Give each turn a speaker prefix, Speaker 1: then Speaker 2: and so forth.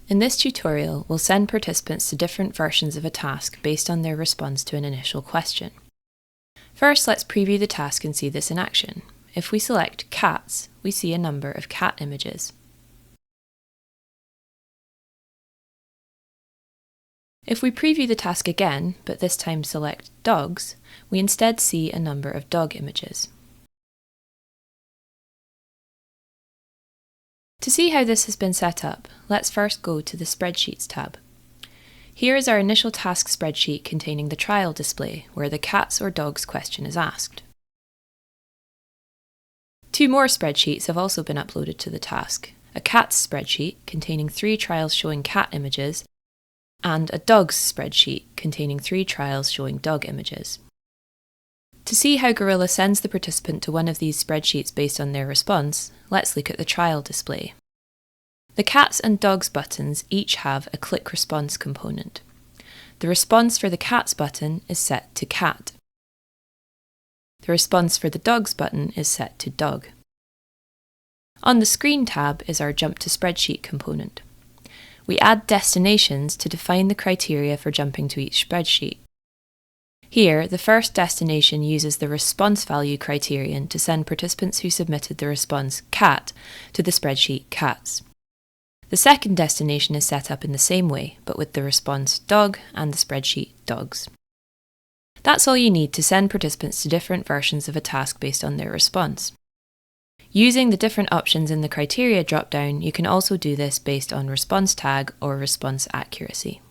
Speaker 1: In this tutorial, we'll send participants to different versions of a task based on their response to an initial question. First, let's preview the task and see this in action. If we select cats, we see a number of cat images. If we preview the task again, but this time select dogs, we instead see a number of dog images. To see how this has been set up, let's first go to the Spreadsheets tab. Here is our initial task spreadsheet containing the trial display, where the cats or dogs question is asked. Two more spreadsheets have also been uploaded to the task: a cats spreadsheet containing 3 trials showing cat images, and a dogs spreadsheet containing 3 trials showing dog images. To see how Gorilla sends the participant to one of these spreadsheets based on their response, let's look at the trial display. The cats and dogs buttons each have a click response component. The response for the cats button is set to cat. The response for the dogs button is set to dog. On the screen tab is our jump to spreadsheet component. We add destinations to define the criteria for jumping to each spreadsheet. Here, the first destination uses the response value criterion to send participants who submitted the response cat to the spreadsheet cats. The second destination is set up in the same way, but with the response dog and the spreadsheet dogs. That's all you need to send participants to different versions of a task based on their response. Using the different options in the criteria dropdown, you can also do this based on response tag or response accuracy.